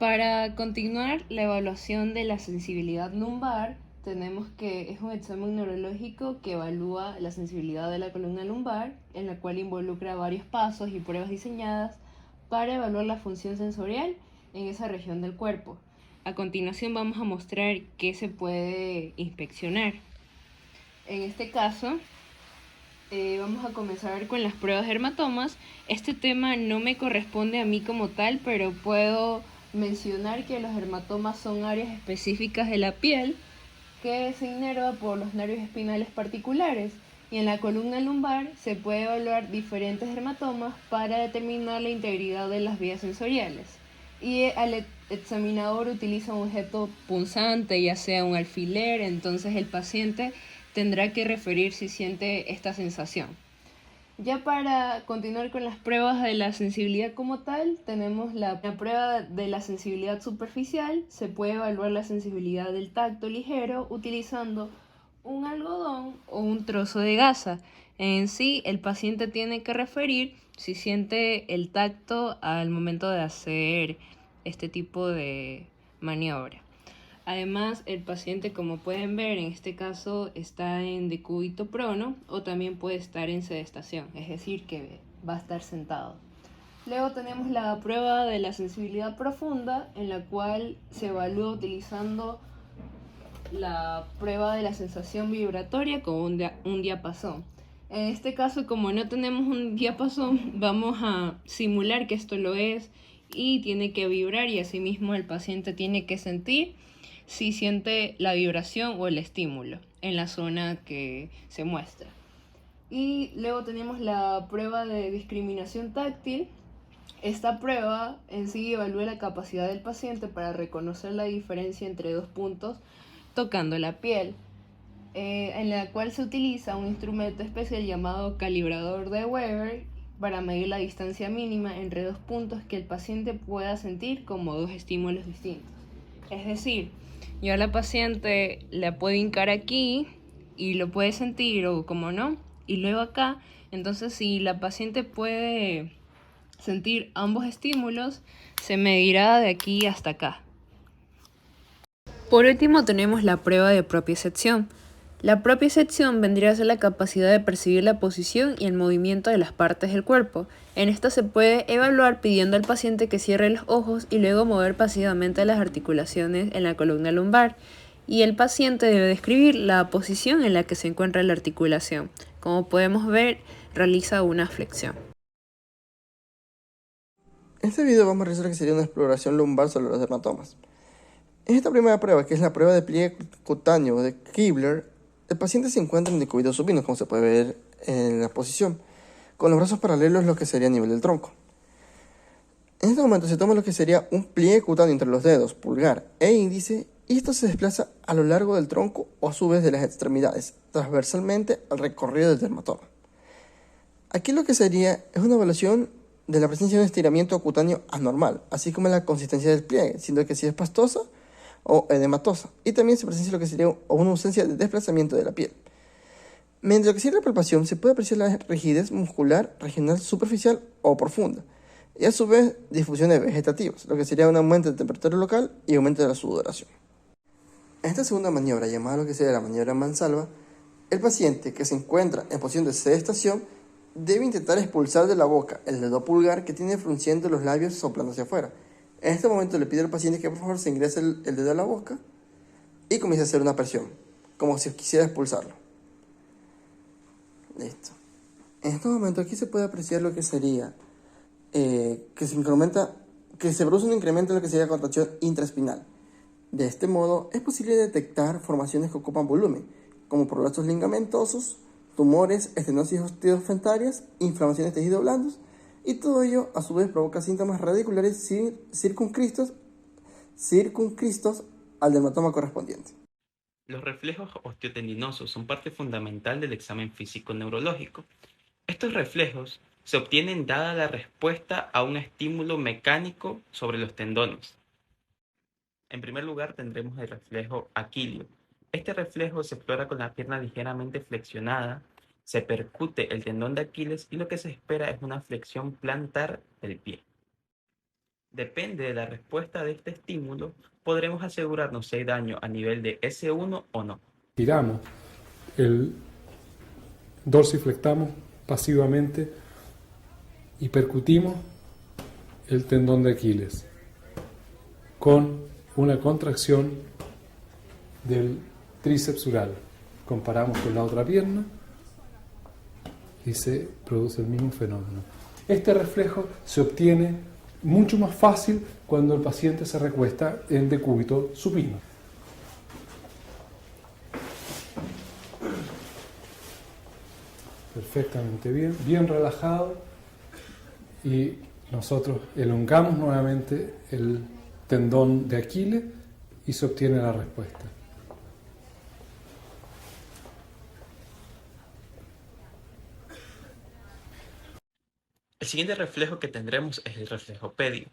Para continuar la evaluación de la sensibilidad lumbar, tenemos que es un examen neurológico que evalúa la sensibilidad de la columna lumbar, en la cual involucra varios pasos y pruebas diseñadas para evaluar la función sensorial en esa región del cuerpo. A continuación vamos a mostrar qué se puede inspeccionar. En este caso, vamos a comenzar con las pruebas de dermatomas. Este tema no me corresponde a mí como tal, pero puedo mencionar que los dermatomas son áreas específicas de la piel que se inerva por los nervios espinales particulares. Y en la columna lumbar se puede evaluar diferentes dermatomas para determinar la integridad de las vías sensoriales. Y el examinador utiliza un objeto punzante, ya sea un alfiler, entonces el paciente tendrá que referir si siente esta sensación. Ya para continuar con las pruebas de la sensibilidad como tal, tenemos la prueba de la sensibilidad superficial. Se puede evaluar la sensibilidad del tacto ligero utilizando un algodón o un trozo de gasa. En sí, el paciente tiene que referir si siente el tacto al momento de hacer este tipo de maniobra. Además, el paciente, como pueden ver, en este caso está en decúbito prono o también puede estar en sedestación, es decir, que va a estar sentado. Luego tenemos la prueba de la sensibilidad profunda, en la cual se evalúa utilizando la prueba de la sensación vibratoria con un diapasón. En este caso, como no tenemos un diapasón, vamos a simular que esto lo es y tiene que vibrar, y asimismo el paciente tiene que sentir si siente la vibración o el estímulo en la zona que se muestra. Y luego tenemos la prueba de discriminación táctil. Esta prueba en sí evalúa la capacidad del paciente para reconocer la diferencia entre dos puntos tocando la piel, en la cual se utiliza un instrumento especial llamado calibrador de Weber para medir la distancia mínima entre dos puntos que el paciente pueda sentir como dos estímulos distintos. Es decir, yo a la paciente la puedo hincar aquí y lo puede sentir, o como no, y luego acá. Entonces, si la paciente puede sentir ambos estímulos, se medirá de aquí hasta acá. Por último tenemos la prueba de propiocepción. La propiocepción vendría a ser la capacidad de percibir la posición y el movimiento de las partes del cuerpo. En esta se puede evaluar pidiendo al paciente que cierre los ojos y luego mover pasivamente las articulaciones en la columna lumbar. Y el paciente debe describir la posición en la que se encuentra la articulación. Como podemos ver, realiza una flexión. En este video vamos a realizar lo que sería una exploración lumbar sobre los dermatomas. En esta primera prueba, que es la prueba de pliegue cutáneo de Kibler, el paciente se encuentra en decúbito supino, como se puede ver en la posición, con los brazos paralelos lo que sería a nivel del tronco. En este momento se toma lo que sería un pliegue cutáneo entre los dedos, pulgar e índice, y esto se desplaza a lo largo del tronco o a su vez de las extremidades, transversalmente al recorrido del dermatoma. Aquí lo que sería es una evaluación de la presencia de un estiramiento cutáneo anormal, así como la consistencia del pliegue, siendo que si es pastosa o edematosa, y también se presencia lo que sería una ausencia de desplazamiento de la piel. Mediante lo que sería la palpación se puede apreciar la rigidez muscular regional superficial o profunda, y a su vez difusiones vegetativas, lo que sería un aumento de temperatura local y aumento de la sudoración. En esta segunda maniobra, llamada lo que sería la maniobra mansalva, el paciente que se encuentra en posición de sedestación debe intentar expulsar de la boca el dedo pulgar que tiene frunciendo los labios soplando hacia afuera. En este momento le pido al paciente que por favor se ingrese el dedo a la boca y comience a hacer una presión, como si quisiera expulsarlo. Listo. En este momento aquí se puede apreciar lo que sería que se produce un incremento en lo que sería la contracción intraespinal. De este modo es posible detectar formaciones que ocupan volumen, como prolapsos ligamentosos, tumores, estenosis osteofrentarias, inflamaciones de tejidos blandos, y todo ello a su vez provoca síntomas radiculares circunscritos al dermatoma correspondiente. Los reflejos osteotendinosos son parte fundamental del examen físico-neurológico. Estos reflejos se obtienen dada la respuesta a un estímulo mecánico sobre los tendones. En primer lugar tendremos el reflejo aquilio. Este reflejo se explora con la pierna ligeramente flexionada, se percute el tendón de Aquiles y lo que se espera es una flexión plantar del pie. Depende de la respuesta de este estímulo, podremos asegurarnos si hay daño a nivel de S1 o no. Giramos el dorsiflectamos pasivamente y percutimos el tendón de Aquiles con una contracción del tríceps ural. Comparamos con la otra pierna y se produce el mismo fenómeno. Este reflejo se obtiene mucho más fácil cuando el paciente se recuesta en decúbito supino. Perfectamente bien, bien relajado, y nosotros elongamos nuevamente el tendón de Aquiles y se obtiene la respuesta. El siguiente reflejo que tendremos es el reflejo pedio.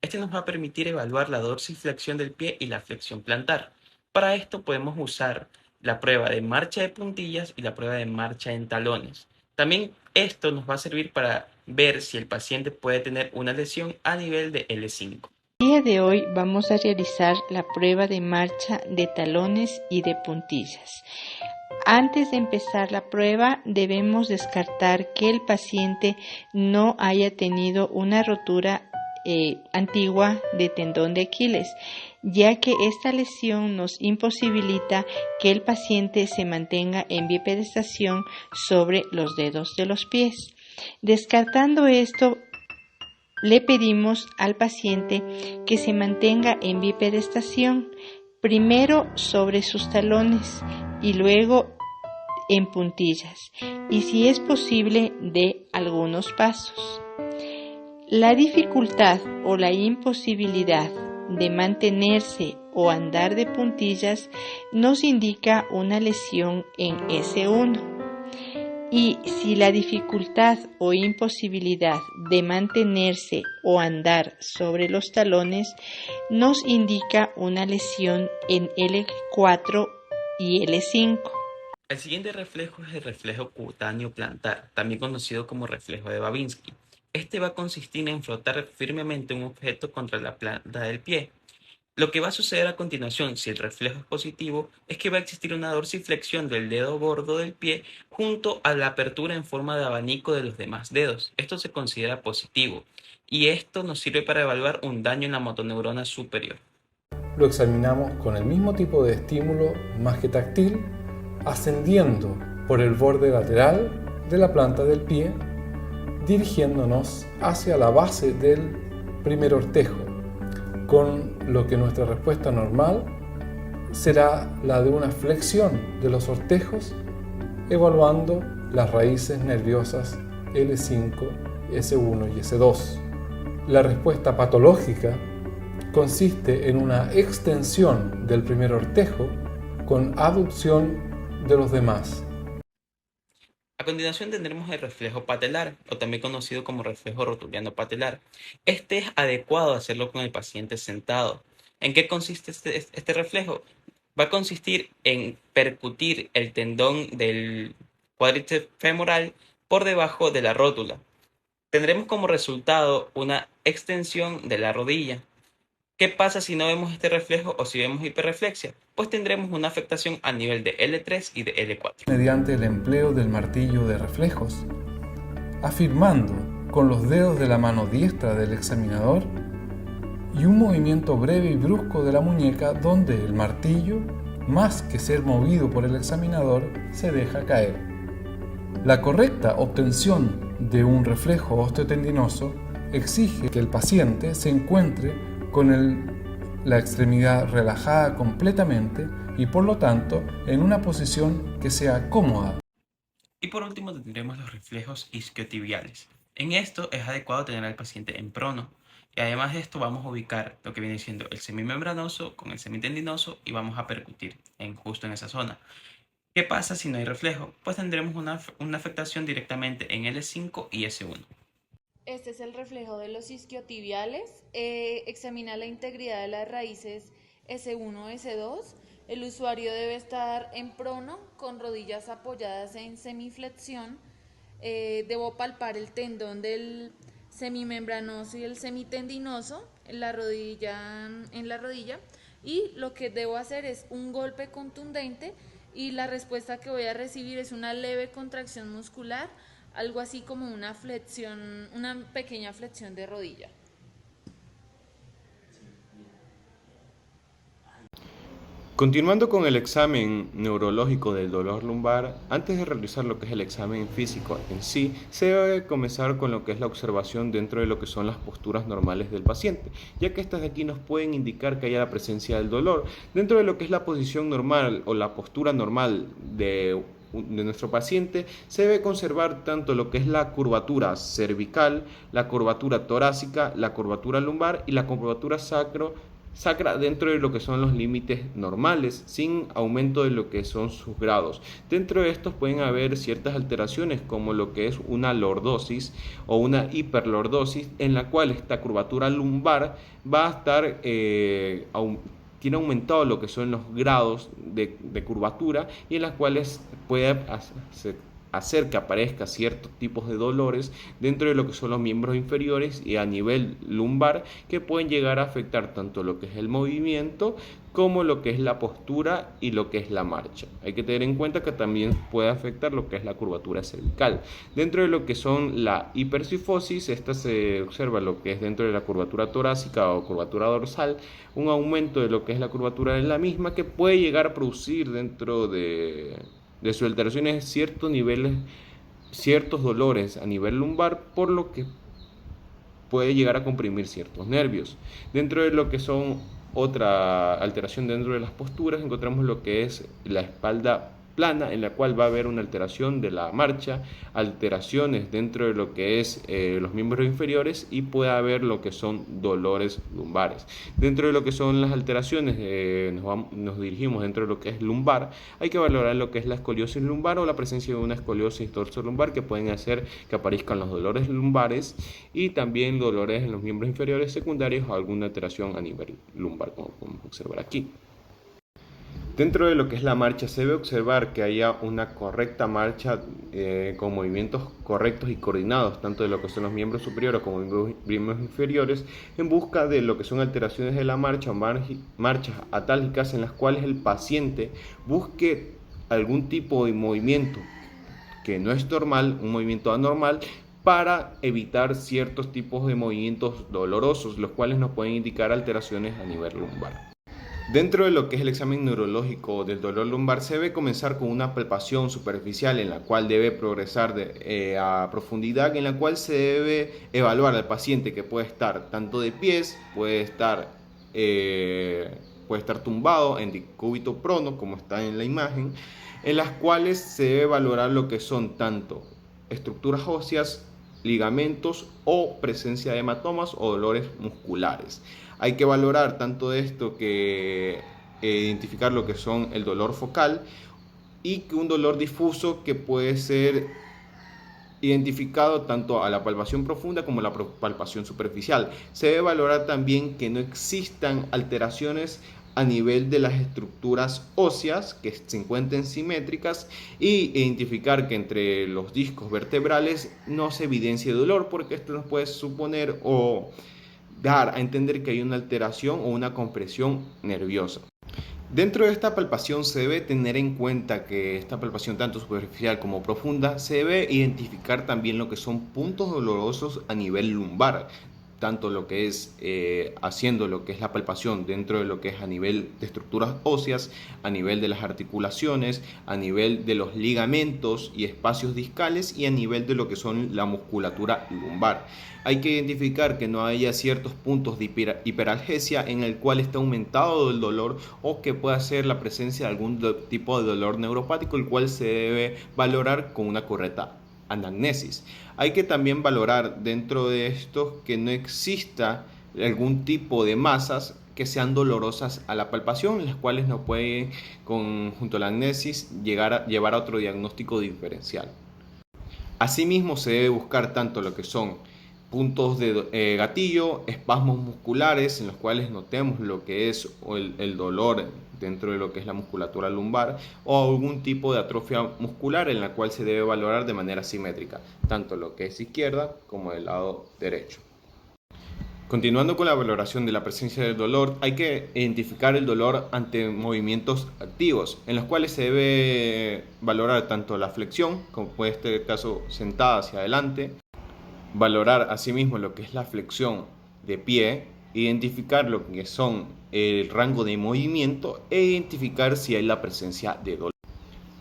Este nos va a permitir evaluar la dorsiflexión del pie y la flexión plantar. Para esto podemos usar la prueba de marcha de puntillas y la prueba de marcha en talones. También esto nos va a servir para ver si el paciente puede tener una lesión a nivel de L5. El día de hoy vamos a realizar la prueba de marcha de talones y de puntillas. Antes de empezar la prueba, debemos descartar que el paciente no haya tenido una rotura antigua de tendón de Aquiles, ya que esta lesión nos imposibilita que el paciente se mantenga en bipedestación sobre los dedos de los pies. Descartando esto, le pedimos al paciente que se mantenga en bipedestación, primero sobre sus talones y luego en puntillas, y si es posible, dé algunos pasos. La dificultad o la imposibilidad de mantenerse o andar de puntillas nos indica una lesión en S1. Y si la dificultad o imposibilidad de mantenerse o andar sobre los talones nos indica una lesión en L4 y L5. El siguiente reflejo es el reflejo cutáneo plantar, también conocido como reflejo de Babinski. Este va a consistir en frotar firmemente un objeto contra la planta del pie. Lo que va a suceder a continuación, si el reflejo es positivo, es que va a existir una dorsiflexión del dedo gordo del pie junto a la apertura en forma de abanico de los demás dedos. Esto se considera positivo y esto nos sirve para evaluar un daño en la motoneurona superior. Lo examinamos con el mismo tipo de estímulo, más que táctil, ascendiendo por el borde lateral de la planta del pie, dirigiéndonos hacia la base del primer ortejo, con lo que nuestra respuesta normal será la de una flexión de los ortejos, evaluando las raíces nerviosas L5, S1 y S2. La respuesta patológica consiste en una extensión del primer ortejo con abducción de los demás. A continuación tendremos el reflejo patelar, o también conocido como reflejo rotuliano patelar. Este es adecuado hacerlo con el paciente sentado. ¿En qué consiste este reflejo? Va a consistir en percutir el tendón del cuádriceps femoral por debajo de la rótula. Tendremos como resultado una extensión de la rodilla. ¿Qué pasa si no vemos este reflejo o si vemos hiperreflexia? Pues tendremos una afectación a nivel de L3 y de L4. Mediante el empleo del martillo de reflejos, afirmando con los dedos de la mano diestra del examinador y un movimiento breve y brusco de la muñeca donde el martillo, más que ser movido por el examinador, se deja caer. La correcta obtención de un reflejo osteotendinoso exige que el paciente se encuentre con la extremidad relajada completamente y por lo tanto en una posición que sea cómoda. Y por último tendremos los reflejos isquiotibiales. En esto es adecuado tener al paciente en prono. Y además de esto vamos a ubicar lo que viene siendo el semimembranoso con el semitendinoso y vamos a percutir justo en esa zona. ¿Qué pasa si no hay reflejo? Pues tendremos una afectación directamente en L5 y S1. Este es el reflejo de los isquiotibiales. Examina la integridad de las raíces S1, S2. El usuario debe estar en prono con rodillas apoyadas en semiflexión. Debo palpar el tendón del semimembranoso y el semitendinoso en la rodilla, y lo que debo hacer es un golpe contundente y la respuesta que voy a recibir es una leve contracción muscular, algo así como una flexión, una pequeña flexión de rodilla. Continuando con el examen neurológico del dolor lumbar, antes de realizar lo que es el examen físico en sí, se debe comenzar con lo que es la observación dentro de lo que son las posturas normales del paciente, ya que estas de aquí nos pueden indicar que haya la presencia del dolor. Dentro de lo que es la posición normal o la postura normal de nuestro paciente, se debe conservar tanto lo que es la curvatura cervical, la curvatura torácica, la curvatura lumbar y la curvatura sacra dentro de lo que son los límites normales, sin aumento de lo que son sus grados. Dentro de estos pueden haber ciertas alteraciones como lo que es una lordosis o una hiperlordosis, en la cual esta curvatura lumbar va a estar tiene aumentado lo que son los grados de curvatura, y en las cuales puede hacer que aparezca ciertos tipos de dolores dentro de lo que son los miembros inferiores y a nivel lumbar, que pueden llegar a afectar tanto lo que es el movimiento como lo que es la postura y lo que es la marcha. Hay que tener en cuenta que también puede afectar lo que es la curvatura cervical. Dentro de lo que son la hipercifosis, esta se observa lo que es dentro de la curvatura torácica o curvatura dorsal, un aumento de lo que es la curvatura de la misma, que puede llegar a producir dentro de sus alteraciones ciertos niveles, ciertos dolores a nivel lumbar, por lo que puede llegar a comprimir ciertos nervios. Dentro de lo que son otra alteración dentro de las posturas, encontramos lo que es la espalda plana, en la cual va a haber una alteración de la marcha, alteraciones dentro de lo que es los miembros inferiores, y puede haber lo que son dolores lumbares. Dentro de lo que son las alteraciones, nos dirigimos dentro de lo que es lumbar. Hay que valorar lo que es la escoliosis lumbar o la presencia de una escoliosis dorsolumbar, que pueden hacer que aparezcan los dolores lumbares y también dolores en los miembros inferiores secundarios o alguna alteración a nivel lumbar, como podemos observar aquí. Dentro de lo que es la marcha, se debe observar que haya una correcta marcha con movimientos correctos y coordinados, tanto de lo que son los miembros superiores como miembros inferiores, en busca de lo que son alteraciones de la marcha o marchas atálgicas, en las cuales el paciente busque algún tipo de movimiento que no es normal, un movimiento anormal, para evitar ciertos tipos de movimientos dolorosos, los cuales nos pueden indicar alteraciones a nivel lumbar. Dentro de lo que es el examen neurológico del dolor lumbar, se debe comenzar con una palpación superficial, en la cual debe progresar a profundidad, en la cual se debe evaluar al paciente, que puede estar tanto de pies, puede estar tumbado en decúbito prono, como está en la imagen, en las cuales se debe valorar lo que son tanto estructuras óseas, ligamentos o presencia de hematomas o dolores musculares. Hay que valorar tanto esto que identificar lo que son el dolor focal y que un dolor difuso, que puede ser identificado tanto a la palpación profunda como a la palpación superficial. Se debe valorar también que no existan alteraciones a nivel de las estructuras óseas, que se encuentren simétricas, y identificar que entre los discos vertebrales no se evidencie dolor, porque esto nos puede suponer o dar a entender que hay una alteración o una compresión nerviosa. Dentro de esta palpación se debe tener en cuenta que esta palpación, tanto superficial como profunda, se debe identificar también lo que son puntos dolorosos a nivel lumbar, tanto lo que es haciendo lo que es la palpación dentro de lo que es a nivel de estructuras óseas, a nivel de las articulaciones, a nivel de los ligamentos y espacios discales, y a nivel de lo que son la musculatura lumbar. Hay que identificar que no haya ciertos puntos de hiperalgesia en el cual está aumentado el dolor, o que pueda ser la presencia de algún tipo de dolor neuropático, el cual se debe valorar con una correcta anamnesis. Hay que también valorar dentro de esto que no exista algún tipo de masas que sean dolorosas a la palpación, las cuales nos pueden, junto a la anamnesis, llevar a otro diagnóstico diferencial. Asimismo, se debe buscar tanto lo que son puntos de gatillo, espasmos musculares en los cuales notemos lo que es el dolor dentro de lo que es la musculatura lumbar, o algún tipo de atrofia muscular en la cual se debe valorar de manera simétrica, tanto lo que es izquierda como el lado derecho. Continuando con la valoración de la presencia del dolor, hay que identificar el dolor ante movimientos activos, en los cuales se debe valorar tanto la flexión, como puede ser el caso sentada hacia adelante, valorar asimismo lo que es la flexión de pie, identificar lo que son el rango de movimiento e identificar si hay la presencia de dolor.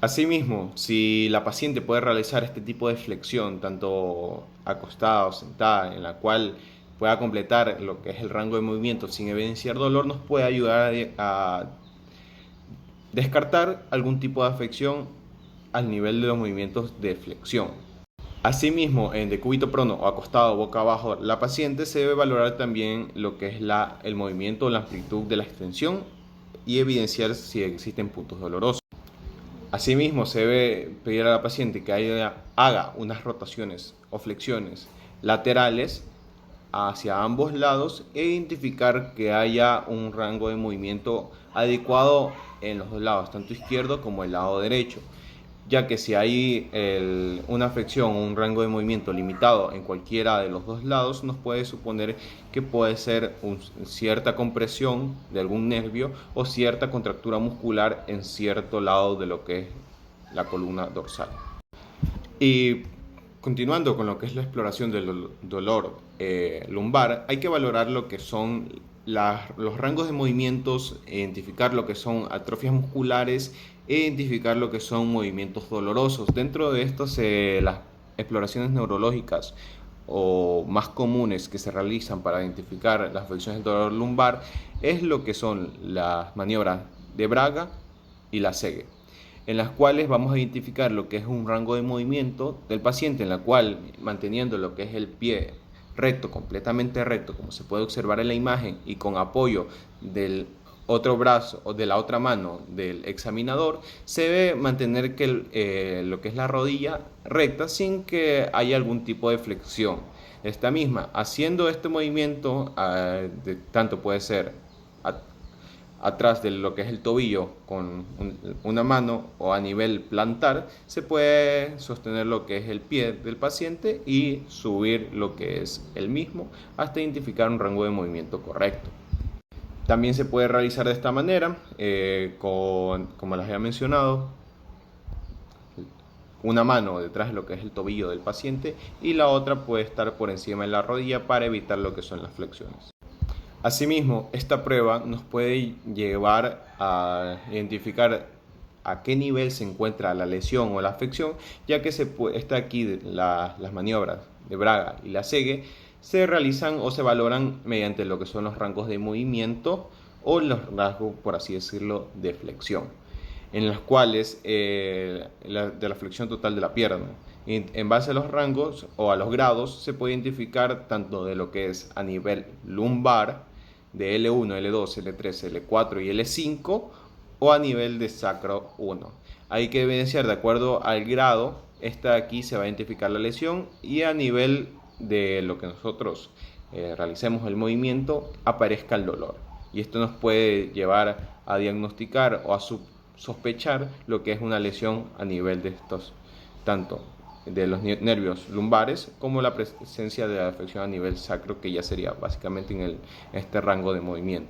Asimismo, si la paciente puede realizar este tipo de flexión, tanto acostada o sentada, en la cual pueda completar lo que es el rango de movimiento sin evidenciar dolor, nos puede ayudar a descartar algún tipo de afección al nivel de los movimientos de flexión. Asimismo, en decúbito prono o acostado boca abajo la paciente, se debe valorar también lo que es el movimiento o la amplitud de la extensión y evidenciar si existen puntos dolorosos. Asimismo, se debe pedir a la paciente que haga unas rotaciones o flexiones laterales hacia ambos lados e identificar que haya un rango de movimiento adecuado en los dos lados, tanto izquierdo como el lado derecho, ya que si hay una flexión o un rango de movimiento limitado en cualquiera de los dos lados, nos puede suponer que puede ser cierta compresión de algún nervio o cierta contractura muscular en cierto lado de lo que es la columna dorsal. Y continuando con lo que es la exploración del dolor lumbar, hay que valorar lo que son los rangos de movimientos, identificar lo que son atrofias musculares e identificar lo que son movimientos dolorosos. Dentro de estos, las exploraciones neurológicas o más comunes que se realizan para identificar las afecciones del dolor lumbar es lo que son las maniobras de Braga y la Segue, en las cuales vamos a identificar lo que es un rango de movimiento del paciente, en la cual, manteniendo lo que es el pie recto, completamente recto, como se puede observar en la imagen, y con apoyo del otro brazo o de la otra mano del examinador, se debe mantener lo que es la rodilla recta sin que haya algún tipo de flexión. Esta misma, haciendo este movimiento, tanto puede ser atrás de lo que es el tobillo con una mano o a nivel plantar, se puede sostener lo que es el pie del paciente y subir lo que es el mismo hasta identificar un rango de movimiento correcto. También se puede realizar de esta manera, como les había mencionado, una mano detrás de lo que es el tobillo del paciente y la otra puede estar por encima de la rodilla para evitar lo que son las flexiones. Asimismo, esta prueba nos puede llevar a identificar a qué nivel se encuentra la lesión o la afección, ya que está aquí las maniobras de Braga y la Segue se realizan o se valoran mediante lo que son los rangos de movimiento o los rasgos, por así decirlo, de flexión, en los cuales de la flexión total de la pierna. En base a los rangos o a los grados se puede identificar tanto de lo que es a nivel lumbar, de L1, L2, L3, L4 y L5, o a nivel de sacro 1. Hay que evidenciar de acuerdo al grado, aquí se va a identificar la lesión y a nivel de lo que nosotros realicemos el movimiento aparezca el dolor. Y esto nos puede llevar a diagnosticar o a sospechar lo que es una lesión a nivel de estos, tanto de los nervios lumbares como la presencia de la afección a nivel sacro, que ya sería básicamente en este rango de movimiento.